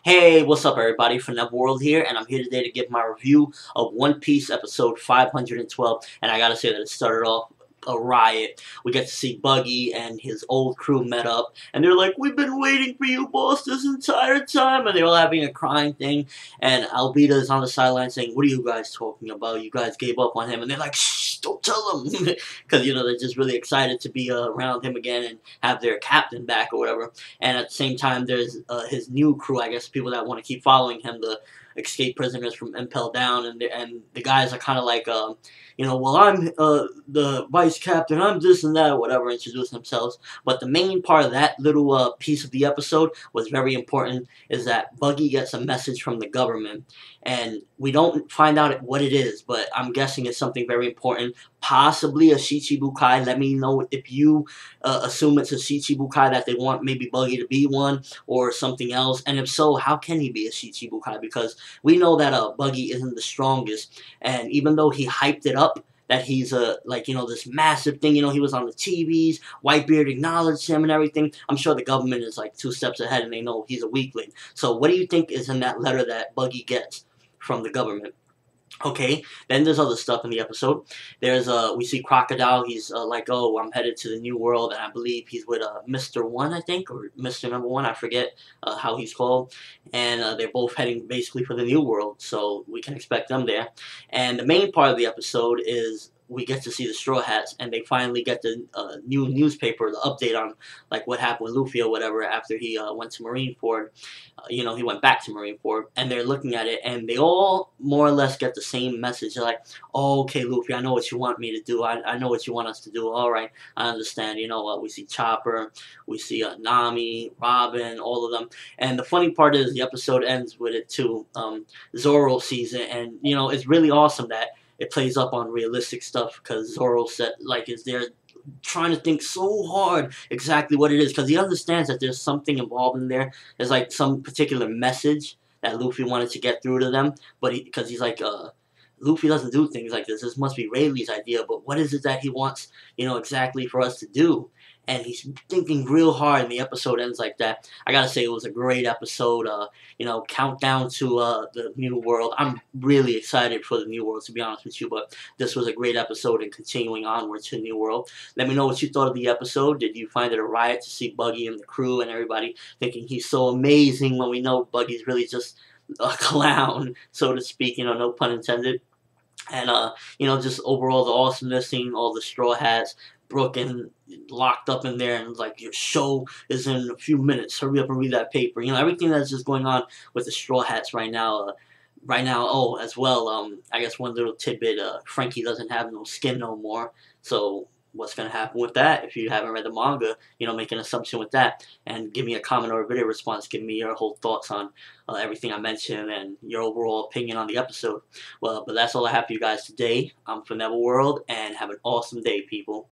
Hey, what's up everybody? ForneverWorld here, and I'm here today to give my review of One Piece episode 512, and I gotta say that it started off a riot. We get to see Buggy and his old crew met up, and they're like, "We've been waiting for you, boss, this entire time," and they're all having a crying thing, and Alvita is on the sideline saying, "What are you guys talking about? You guys gave up on him," and they're like, "Shh, don't tell him," because, they're just really excited to be around him again and have their captain back or whatever. And at the same time, there's his new crew, I guess, people that want to keep following him, the escaped prisoners from Impel Down, and the guys are kind of like, well, I'm the vice captain, I'm this and that, or whatever, introducing themselves. But the main part of that little piece of the episode was very important, is that Buggy gets a message from the government, and we don't find out what it is, but I'm guessing it's something very important, possibly a Shichibukai. Let me know if you assume it's a Shichibukai, that they want maybe Buggy to be one, or something else. And if so, how can he be a Shichibukai? Because we know that Buggy isn't the strongest, and even though he hyped it up that he's this massive thing, he was on the TVs, Whitebeard acknowledged him and everything. I'm sure the government is like 2 steps ahead and they know he's a weakling. So what do you think is in that letter that Buggy gets from the government? Okay, then there's other stuff in the episode. There's we see Crocodile. He's like, "Oh, I'm headed to the New World," and I believe he's with Mr. One, I think, or Mr. Number One. I forget how he's called. And they're both heading basically for the New World, so we can expect them there. And the main part of the episode is we get to see the Straw Hats, and they finally get the new newspaper, the update on like what happened with Luffy or whatever after he went to Marineford. He went back to Marineford, and they're looking at it, and they all more or less get the same message. They're like, "Oh, okay, Luffy, I know what you want me to do. I know what you want us to do. All right, I understand." We see Chopper, we see Nami, Robin, all of them. And the funny part is the episode ends with it too. Zoro sees it, and it's really awesome that it plays up on realistic stuff, because Zoro said like is there trying to think so hard exactly what it is, because he understands that there's something involved in there. There's like some particular message that Luffy wanted to get through to them, but because he's like, Luffy doesn't do things like this. This must be Rayleigh's idea, but what is it that he wants, exactly for us to do? And he's thinking real hard, and the episode ends like that. I gotta say, it was a great episode. Countdown to the New World. I'm really excited for the New World, to be honest with you, but this was a great episode, and continuing onward to New World. Let me know what you thought of the episode. Did you find it a riot to see Buggy and the crew and everybody thinking he's so amazing, when we know Buggy's really just a clown, so to speak, no pun intended? And just overall the awesomeness, seeing all the Straw Hats, Brooke and locked up in there, and it's like, your show is in a few minutes, hurry up and read that paper. Everything that's just going on with the Straw Hats right now. Oh, as well, I guess one little tidbit, Frankie doesn't have no skin no more, so what's going to happen with that? If you haven't read the manga, make an assumption with that, and give me a comment or a video response. Give me your whole thoughts on everything I mentioned, and your overall opinion on the episode. Well, but that's all I have for you guys today. I'm ForneverWorld, and have an awesome day, people.